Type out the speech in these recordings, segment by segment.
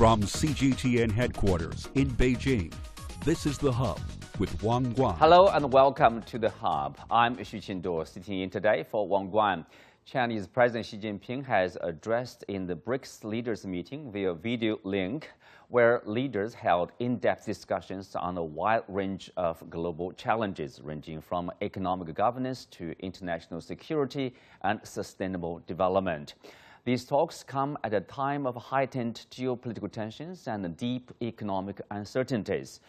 From CGTN headquarters in Beijing, this is The Hub with Wang Guan. Hello and welcome to The Hub. I'm Qinduo, sitting in today for Wang Guan. Chinese President Xi Jinping has addressed in the BRICS leaders meeting via video link, where leaders held in-depth discussions on a wide range of global challenges, ranging from economic governance to international security and sustainable development. These talks come at a time of heightened geopolitical tensions and deep economic uncertainties.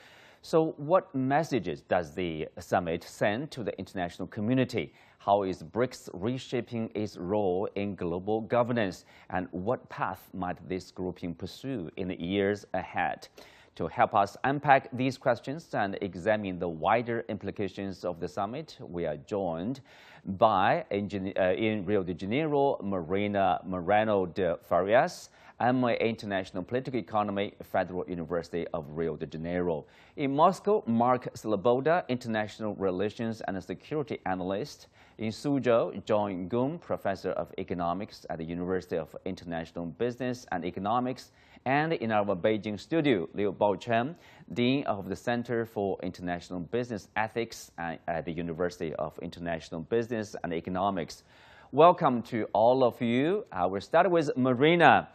So what messages does the summit send to the international community? How is BRICS reshaping its role in global governance? And what path might this grouping pursue in the years ahead? To help us unpack these questions and examine the wider implications of the summit, we are joined by, in Rio de Janeiro, Marina Moreno de Farias, MA International Political Economy, Federal University of Rio de Janeiro. In Moscow, Mark Sleboda, International Relations and Security Analyst. In Suzhou, Gong, Professor of Economics at the University of International Business and Economics. And in our Beijing studio, Liu Baocheng, Dean of the Center for International Business Ethics at the University of International Business and Economics. Welcome to all of you. We'll start with Marina.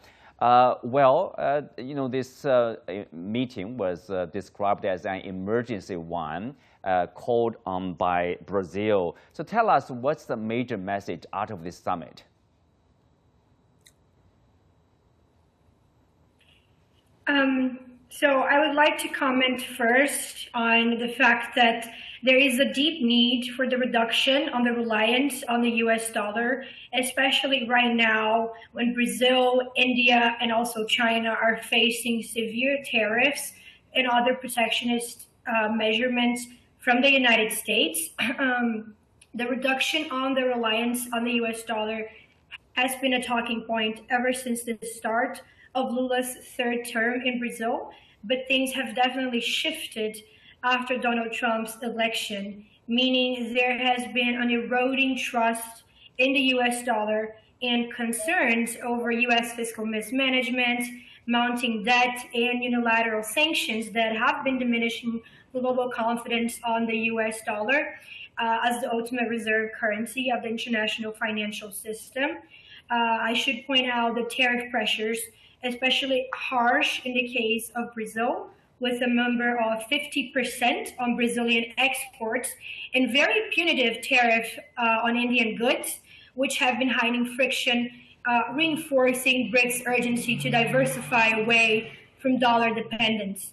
This meeting was described as an emergency one called on by Brazil. So tell us, what's the major message out of this summit? So I would like to comment first on the fact that there is a deep need for the reduction on the reliance on the US dollar, especially right now when Brazil, India, and also China are facing severe tariffs and other protectionist measurements from the United States. The reduction on the reliance on the US dollar has been a talking point ever since the start of Lula's third term in Brazil, but things have definitely shifted after Donald Trump's election, meaning there has been an eroding trust in the US dollar and concerns over US fiscal mismanagement, mounting debt, and unilateral sanctions that have been diminishing global confidence on the US dollar as the ultimate reserve currency of the international financial system. I should point out the tariff pressures, especially harsh in the case of Brazil, with a number of 50% on Brazilian exports and very punitive tariff on Indian goods, which have been heightening friction, reinforcing BRICS' urgency to diversify away from dollar dependence.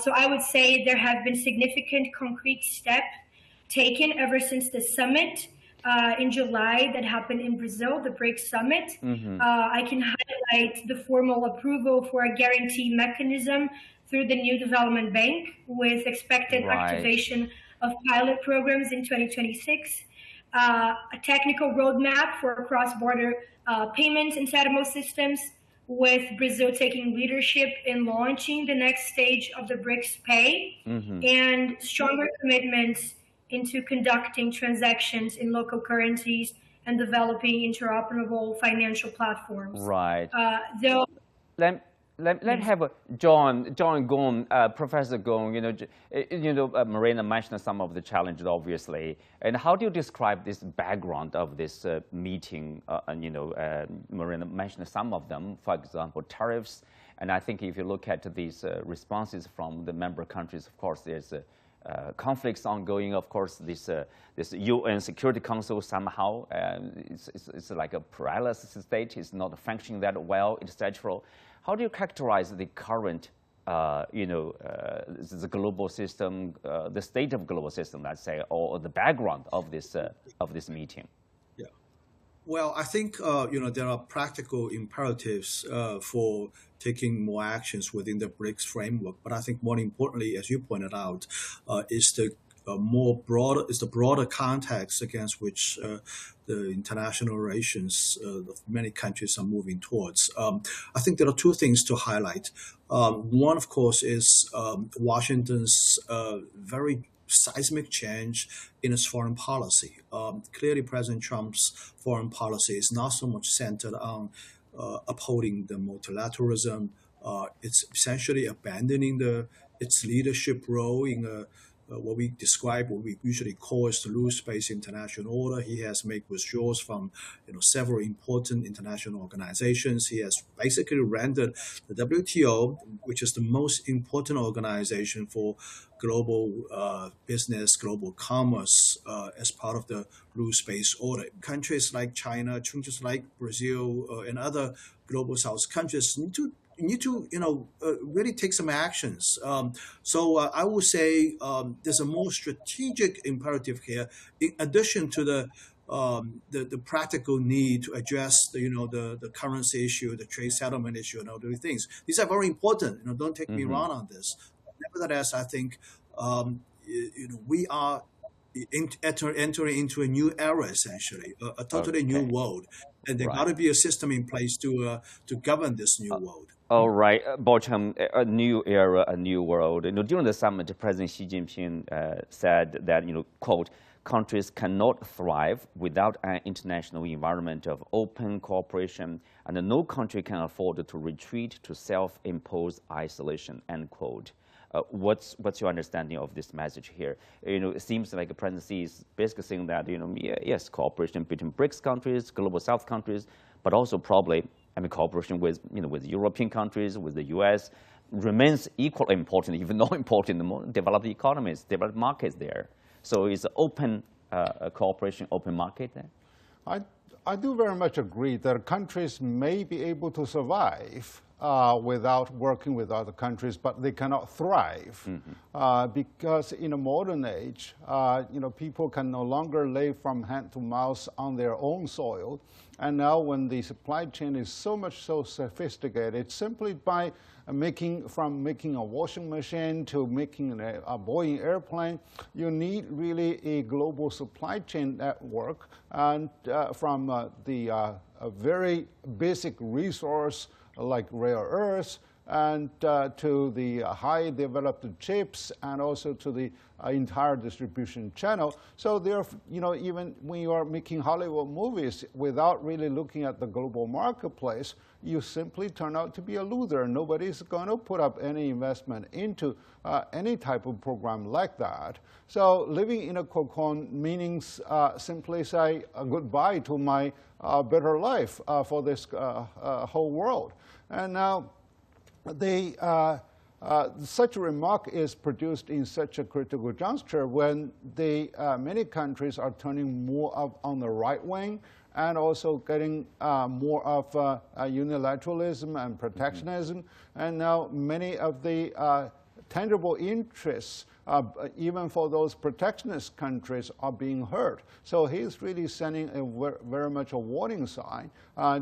So I would say there have been significant concrete steps taken ever since the summit in July that happened in Brazil, the BRICS Summit. I can highlight the formal approval for a guarantee mechanism through the new development bank with expected activation of pilot programs in 2026, a technical roadmap for cross-border payments and settlement systems, with Brazil taking leadership in launching the next stage of the BRICS Pay, and stronger commitments into conducting transactions in local currencies and developing interoperable financial platforms. Right. Let have Gong, Professor Gong. Marina mentioned some of the challenges, obviously. And how do you describe this background of this meeting? Marina mentioned some of them, for example, tariffs. And I think if you look at these responses from the member countries, of course, there's conflicts ongoing. Of course, this UN Security Council somehow it's like a paralysis state. It's not functioning that well, etc. How do you characterize the current, the global system, the state of global system, let's say, or the background of this meeting? Yeah, well, I think there are practical imperatives for taking more actions within the BRICS framework. But I think more importantly, as you pointed out, is the broader context against which the international relations of many countries are moving towards. I think there are two things to highlight. One, of course, is Washington's very seismic change in its foreign policy. Clearly, President Trump's foreign policy is not so much centered on upholding the multilateralism, it's essentially abandoning its leadership role in what we describe, what we usually call as the rules-based international order. He has made withdrawals from several important international organizations. He has basically rendered the WTO, which is the most important organization for global business, global commerce, as part of the rules-based order. Countries like China, countries like Brazil, and other global South countries need to really take some actions. So I would say there's a more strategic imperative here, in addition to the practical need to address the currency issue, the trade settlement issue, and all those things. These are very important. Don't take me wrong on this. Nevertheless, I think we are entering into a new era, essentially, a totally new world, and there got to be a system in place to govern this new world. All right, Baocheng, a new era, a new world. During the summit, President Xi Jinping said that, quote, countries cannot thrive without an international environment of open cooperation, and no country can afford to retreat to self-imposed isolation, end quote. What's your understanding of this message here? It seems like President Xi is basically saying that, yes, cooperation between BRICS countries, global South countries, but also probably, cooperation with, with European countries, with the U.S. remains equally important, even more important in the developed economies, developed markets there. So it's open cooperation, open market there? I do very much agree that countries may be able to survive without working with other countries, but they cannot thrive because in a modern age, people can no longer live from hand to mouth on their own soil. And now when the supply chain is so sophisticated, simply by making a washing machine to making a Boeing airplane, you need really a global supply chain network, and from the very basic resource like rare earths, and to the high developed chips, and also to the entire distribution channel. So there, even when you are making Hollywood movies without really looking at the global marketplace, you simply turn out to be a loser. Nobody's going to put up any investment into any type of program like that. So living in a cocoon means simply say goodbye to my better life for this whole world. And now, such a remark is produced in such a critical juncture when many countries are turning more on the right wing and also getting more of unilateralism and protectionism. And now many of the tangible interests, even for those protectionist countries, are being hurt. So he's really sending very much a warning sign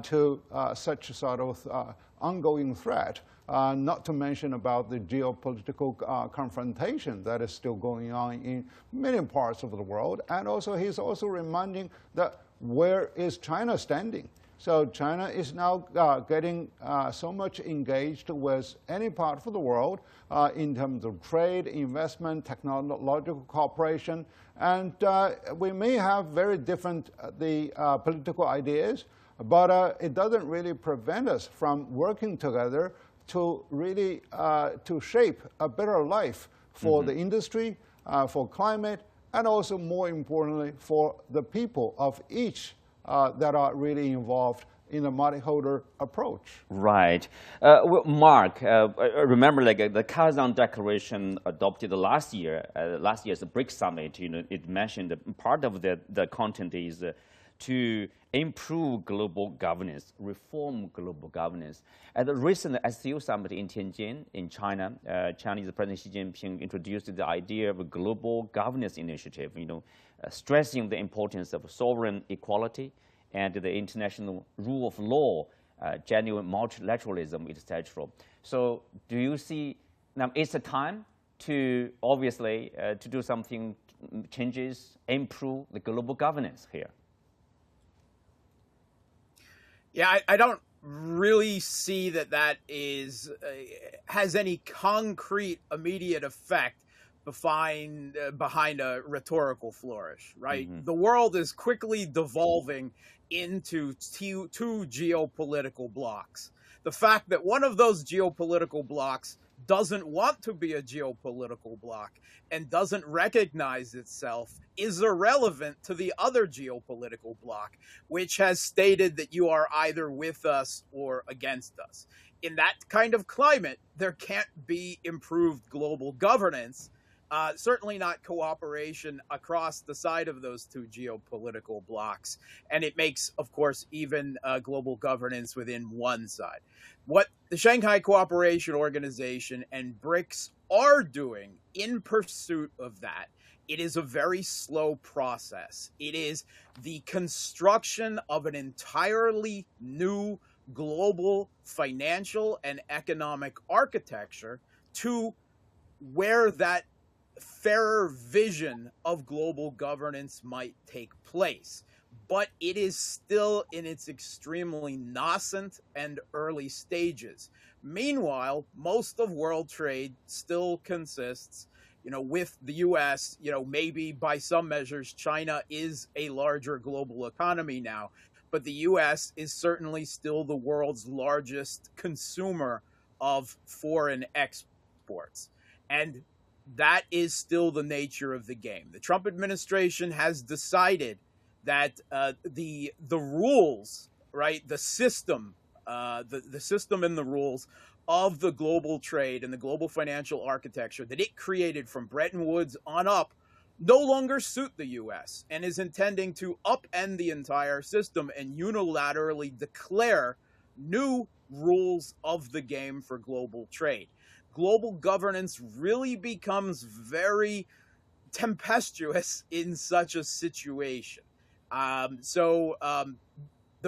to such a sort of ongoing threat, not to mention about the geopolitical confrontation that is still going on in many parts of the world. And also he's also reminding that where is China standing? So China is now getting so much engaged with any part of the world in terms of trade, investment, technological cooperation. And we may have very different political ideas, but it doesn't really prevent us from working together to really to shape a better life for the industry, for climate, and also more importantly for the people of each that are really involved in the multi-holder approach. Right. Well, Mark, remember the Kazan Declaration adopted last year, last year's BRICS Summit, it mentioned part of the content is to improve global governance, reform global governance. At the recent SCO Summit in Tianjin in China, Chinese President Xi Jinping introduced the idea of a global governance initiative, stressing the importance of sovereign equality and the international rule of law, genuine multilateralism, etc. So do you see, now it's a time to obviously to do something, changes, improve the global governance here? Yeah, I don't really see that is has any concrete immediate effect behind a rhetorical flourish, right? The world is quickly devolving into two geopolitical blocks. The fact that one of those geopolitical blocs doesn't want to be a geopolitical bloc and doesn't recognize itself is irrelevant to the other geopolitical bloc, which has stated that you are either with us or against us. In that kind of climate, there can't be improved global governance, certainly not cooperation across the side of those two geopolitical blocs. And it makes, of course, even global governance within one side. What the Shanghai Cooperation Organization and BRICS are doing in pursuit of that, it is a very slow process. It is the construction of an entirely new global financial and economic architecture to where that fairer vision of global governance might take place. But it is still in its extremely nascent and early stages. Meanwhile, most of world trade still consists, with the U.S., maybe by some measures, China is a larger global economy now, but the U.S. is certainly still the world's largest consumer of foreign exports. And that is still the nature of the game. The Trump administration has decided that the rules, right, the system and the rules of the global trade and the global financial architecture that it created from Bretton Woods on up no longer suit the U.S. and is intending to upend the entire system and unilaterally declare new rules of the game for global trade. Global governance really becomes very tempestuous in such a situation. The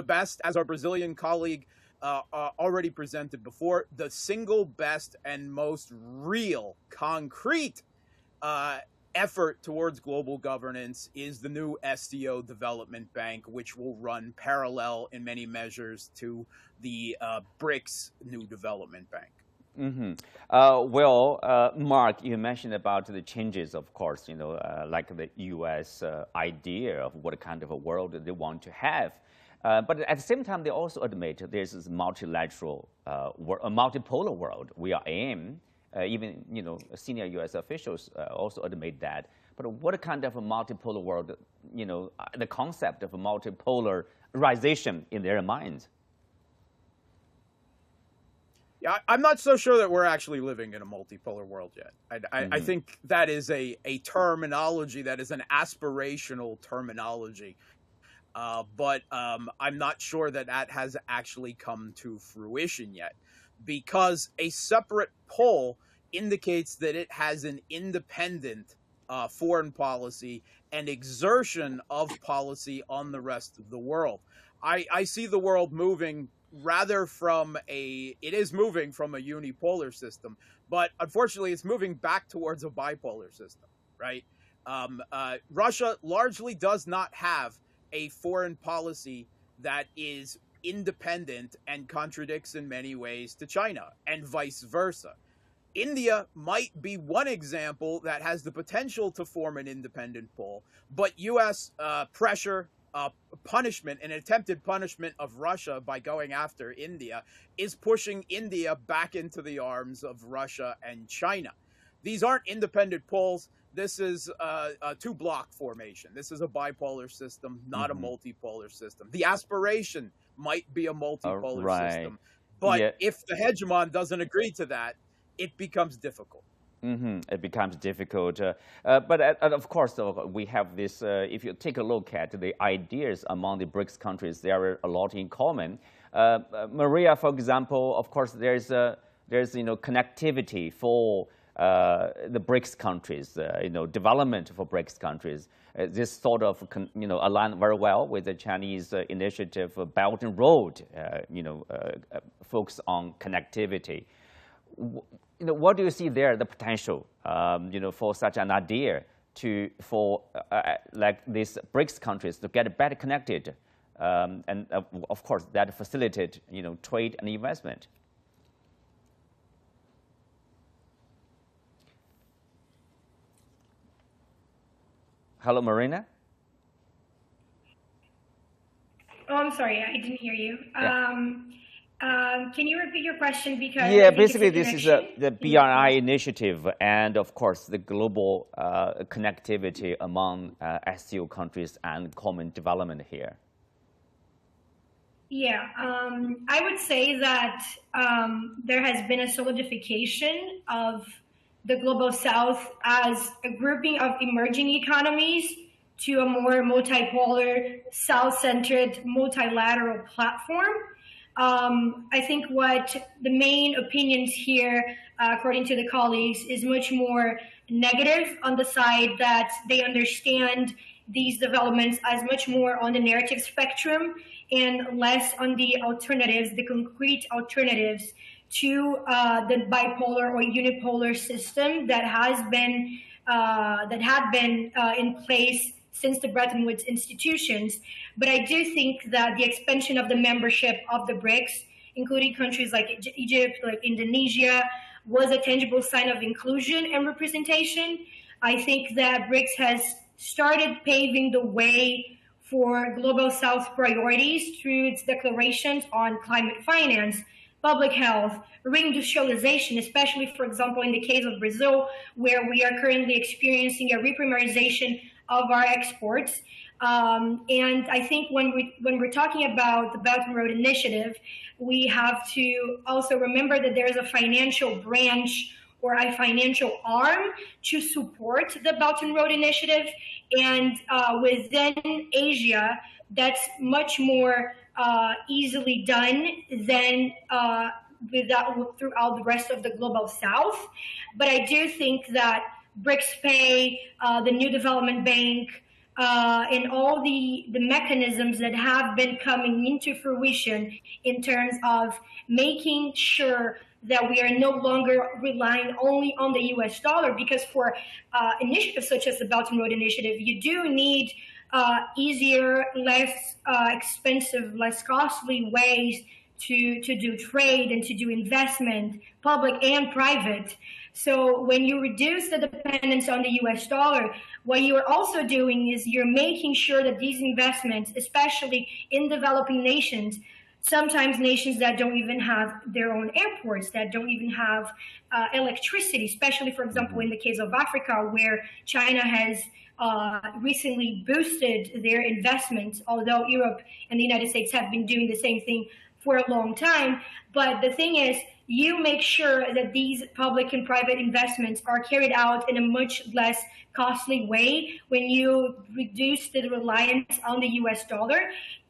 best, as our Brazilian colleague already presented before, the single best and most real, concrete effort towards global governance is the new SCO Development Bank, which will run parallel in many measures to the BRICS new development bank. Mark, you mentioned about the changes, of course, like the U.S. idea of what kind of a world they want to have. But at the same time, they also admit there's this multilateral, a multipolar world we are in. Even, senior U.S. officials also admit that. But what kind of a multipolar world, the concept of a multipolarization in their minds? Yeah, I'm not so sure that we're actually living in a multipolar world yet. I think that is a terminology that is an aspirational terminology. But I'm not sure that that has actually come to fruition yet, because a separate pole indicates that it has an independent foreign policy and exertion of policy on the rest of the world. I see the world moving rather from it is moving from a unipolar system, but unfortunately it's moving back towards a bipolar system, right? Russia largely does not have a foreign policy that is independent and contradicts in many ways to China, and vice versa. India might be one example that has the potential to form an independent pole, but U.S. pressure, punishment, and attempted punishment of Russia by going after India is pushing India back into the arms of Russia and China. These aren't independent poles. This is a two-block formation. This is a bipolar system, not a multipolar system. The aspiration might be a multipolar system, but if the hegemon doesn't agree to that, it becomes difficult. It becomes difficult. But of course, we have this, if you take a look at the ideas among the BRICS countries, there are a lot in common. Maria, for example, of course, there's connectivity for the BRICS countries, development for BRICS countries. This sort of, align very well with the Chinese initiative, Belt and Road, focus on connectivity. What do you see there, the potential, for such an idea for these BRICS countries to get better connected, and of course that facilitate, trade and investment? Hello, Marina? Oh, I'm sorry, I didn't hear you. Yeah. Can you repeat your question? Because yeah, I think basically it's a this is connection. the BRI initiative, and of course the global connectivity among SCO countries and common development here. Yeah, I would say that there has been a solidification of the Global South as a grouping of emerging economies to a more multipolar, South-centered, multilateral platform. I think what the main opinions here, according to the colleagues, is much more negative on the side that they understand these developments as much more on the narrative spectrum and less on the alternatives, the concrete alternatives to the bipolar or unipolar system that had been in place since the Bretton Woods institutions. But I do think that the expansion of the membership of the BRICS, including countries like Egypt, like Indonesia, was a tangible sign of inclusion and representation. I think that BRICS has started paving the way for Global South priorities through its declarations on climate finance, public health, reindustrialization, especially, for example, in the case of Brazil, where we are currently experiencing a reprimarization of our exports. And I think when we're talking about the Belt and Road Initiative, we have to also remember that there is a financial branch or a financial arm to support the Belt and Road Initiative. And within Asia, that's much more easily done than throughout the rest of the Global South. But I do think that BRICS Pay, the New Development Bank, and all the mechanisms that have been coming into fruition in terms of making sure that we are no longer relying only on the US dollar, because for initiatives such as the Belt and Road Initiative, you do need easier, less expensive, less costly ways to do trade and to do investment, public and private. So when you reduce the dependence on the US dollar, what you are also doing is you're making sure that these investments, especially in developing nations, sometimes nations that don't even have their own airports, that don't even have electricity, especially, for example, in the case of Africa, where China has recently boosted their investments, although Europe and the United States have been doing the same thing for a long time. But the thing is, you make sure that these public and private investments are carried out in a much less costly way when you reduce the reliance on the US dollar.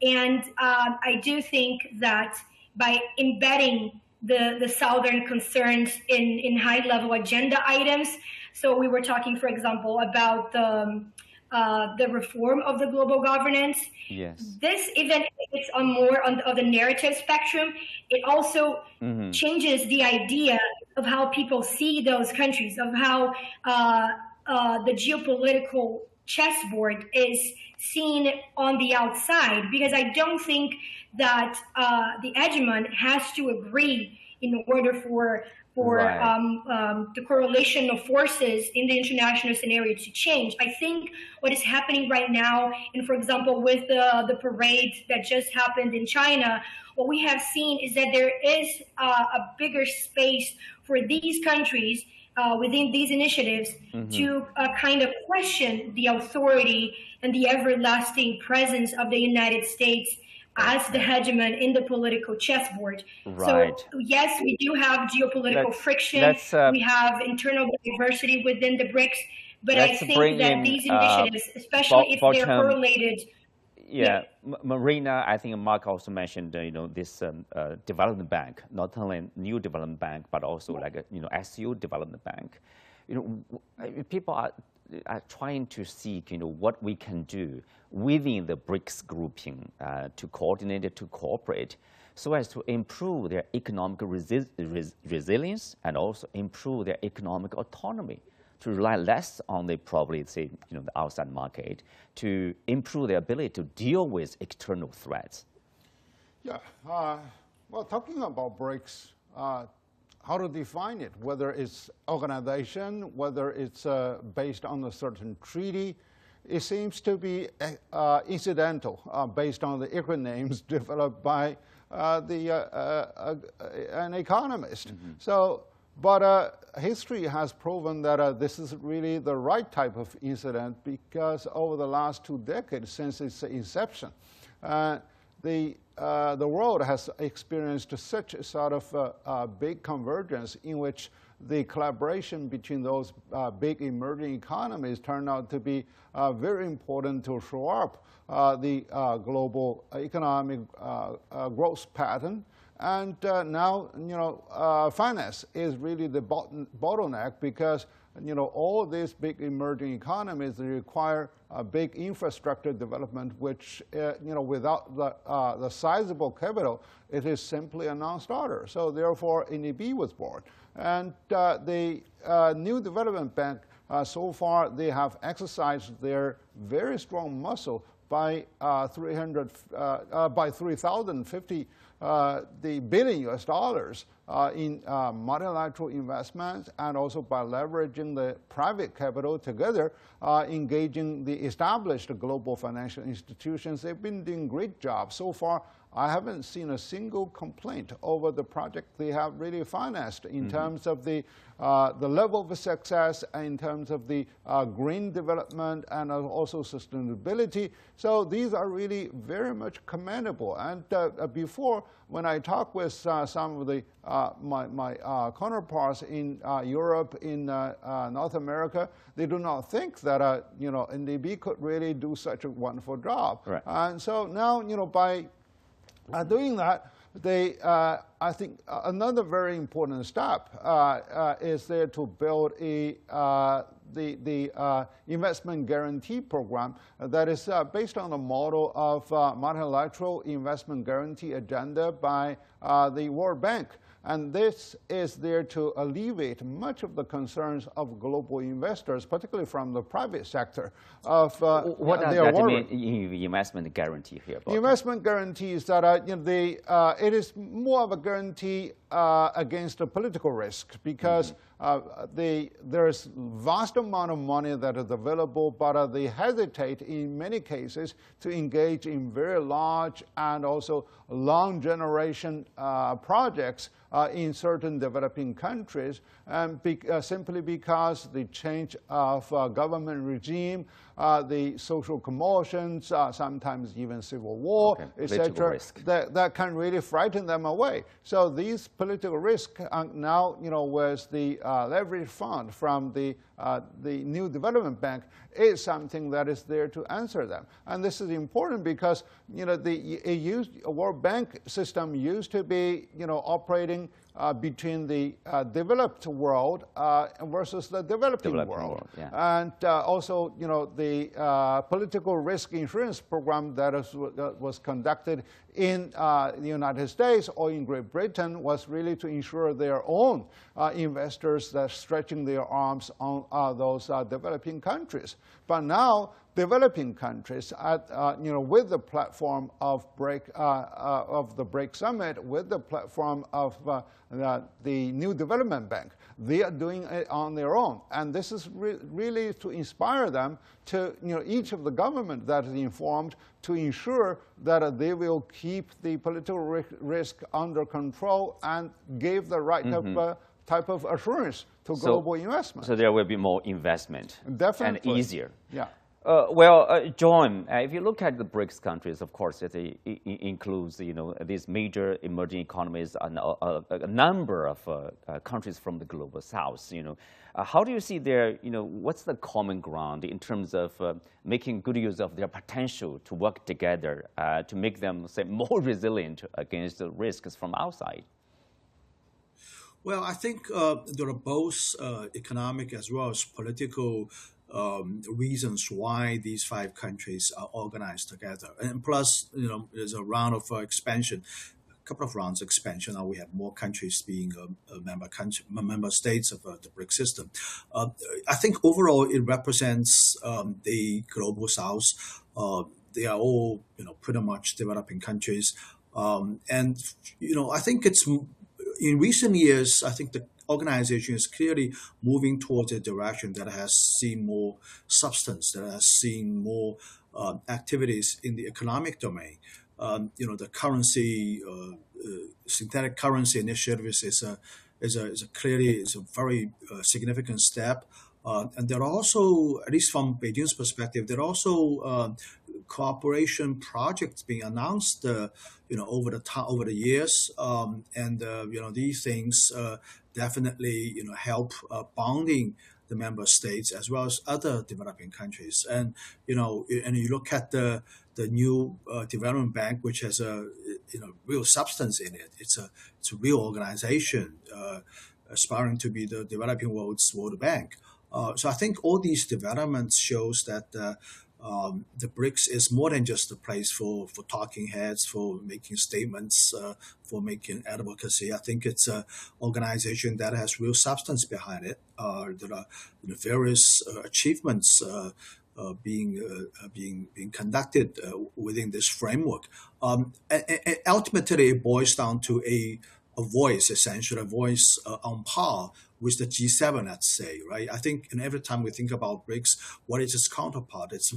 And I do think that by embedding the Southern concerns in high-level agenda items, so we were talking, for example, about the reform of the global governance. Yes. This, even if it's on more on the narrative spectrum, it also changes the idea of how people see those countries, of how the geopolitical chessboard is seen on the outside. Because I don't think that the hegemon has to agree in order for the correlation of forces in the international scenario to change. I think what is happening right now, and for example, with the parade that just happened in China, what we have seen is that there is a bigger space for these countries within these initiatives to kind of question the authority and the everlasting presence of the United States as the hegemon in the political chessboard. Right. So yes, we do have geopolitical friction. We have internal diversity within the BRICS, but I think that these initiatives, especially if they're correlated. Yeah, Marina, I think Mark also mentioned, this development bank, not only new development bank, but also like a, SCO development bank. People are trying to seek, what we can do within the BRICS grouping to coordinate, to cooperate, so as to improve their economic resilience and also improve their economic autonomy, to rely less on the the outside market, to improve their ability to deal with external threats. Yeah. Well, talking about BRICS, how to define it, whether it's organization, whether it's based on a certain treaty. it seems to be incidental based on the acronyms developed by an economist. So, but history has proven that this is really the right type of incident, because over the last 2 decades since its inception, the world has experienced such a sort of big convergence in which the collaboration between those big emerging economies turned out to be very important to show up the global economic growth pattern. And now, finance is really the bottleneck, because all these big emerging economies require a big infrastructure development, which without the sizable capital, it is simply a non-starter. So therefore, NEB was born, and the New Development Bank. So far, they have exercised their very strong muscle by 3,050 the billion US dollars in multilateral investments, and also by leveraging the private capital together, engaging the established global financial institutions. They've been doing a great job. So far, I haven't seen a single complaint over the project they have really financed in terms of the level of success, in terms of the green development, and also sustainability. So these are really very much commendable. And before, when I talk with some of the my counterparts in Europe, in North America, they do not think that NDB could really do such a wonderful job. Right. And so now, by doing that, they, I think another very important step is there to build the investment guarantee program that is based on the model of multilateral investment guarantee agenda by the World Bank. And this is there to alleviate much of the concerns of global investors, particularly from the private sector. Of what does that mean in investment guarantee here? Investment guarantee is that it is more of a guarantee against a political risk, because there's vast amount of money that is available, but they hesitate in many cases to engage in very large and also long generation projects in certain developing countries, and simply because the change of government regime, the social commotions, sometimes even civil war, etc., that can really frighten them away. So these political risks are now, with the leverage fund from the New Development Bank, is something that is there to answer them. And this is important because the World Bank system used to be operating between the developed world versus the developing world. And also, the political risk insurance program that was conducted in the United States or in Great Britain was really to ensure their own investors that are stretching their arms on those developing countries. But now, developing countries, with the platform of the BRICS Summit, with the platform of the New Development Bank, they are doing it on their own, and this is really to inspire them to, each of the government that is informed, to ensure that they will keep the political risk under control and give the right type of assurance to global investment. So there will be more investment. Definitely. And easier. Yeah. John, if you look at the BRICS countries, of course, it includes, these major emerging economies and a number of countries from the global south. How do you see their, what's the common ground in terms of making good use of their potential to work together to make them, say, more resilient against the risks from outside? Well, I think there are both economic as well as political reasons why these 5 countries are organized together. And plus, there's a round of expansion, a couple of rounds of expansion. Now we have more countries being member states of the BRICS system. I think overall it represents the global south. They are all, pretty much developing countries. And, I think it's in recent years, I think the organization is clearly moving towards a direction that has seen more substance, that has seen more activities in the economic domain. The currency, synthetic currency initiative is a very significant step. And there are also, at least from Beijing's perspective, there are also cooperation projects being announced, over the years, these things definitely, help bonding the member states as well as other developing countries. And you look at the new development bank, which has a real substance in it. It's a real organization aspiring to be the developing world's World Bank. So I think all these developments shows that the BRICS is more than just a place for talking heads, for making statements, for making advocacy. I think it's an organization that has real substance behind it. There are various achievements being conducted within this framework. And ultimately, it boils down to a voice, essentially, a voice on par with the G7, let's say, right? I think, and every time we think about BRICS, what is its counterpart? It's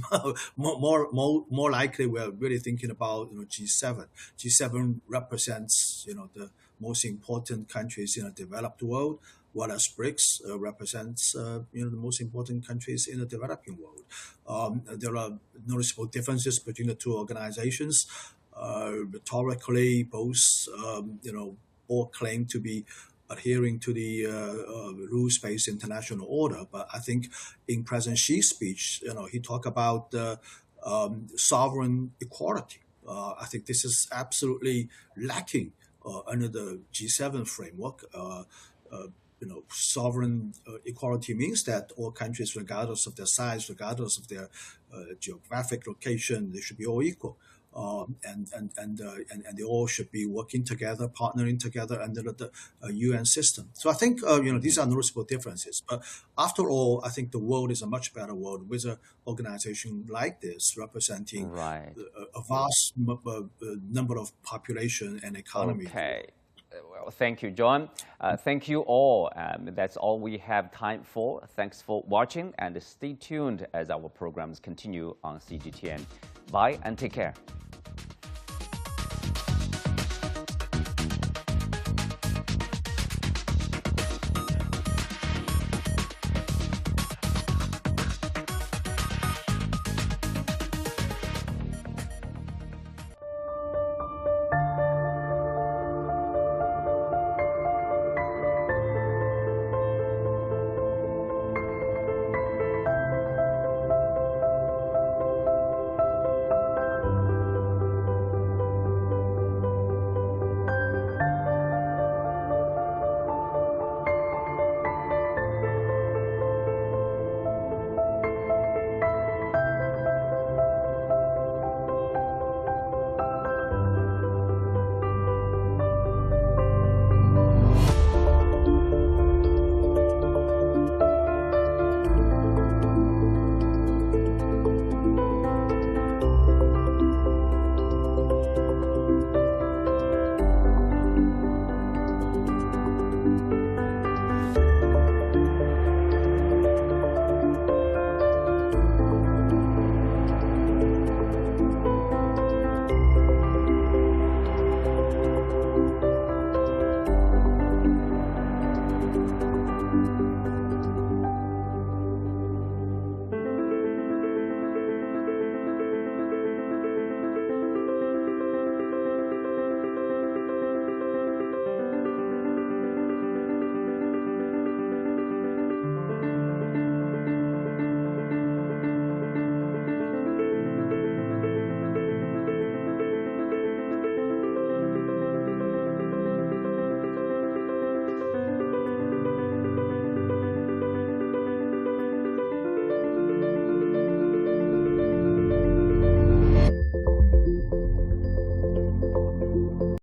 more likely we're really thinking about G7. G7 represents the most important countries in the developed world, whereas BRICS represents the most important countries in the developing world. There are noticeable differences between the two organizations. Rhetorically, both all claim to be adhering to the rules-based international order. But I think in President Xi's speech, he talked about sovereign equality. I think this is absolutely lacking under the G7 framework. Sovereign equality means that all countries, regardless of their size, regardless of their geographic location, they should be all equal. And they all should be working together, partnering together under the UN system. So I think these are noticeable differences. But after all, I think the world is a much better world with an organization like this representing a vast number of population and economy. Okay. Well, thank you, John. Thank you all. That's all we have time for. Thanks for watching, and stay tuned as our programs continue on CGTN. Bye and take care.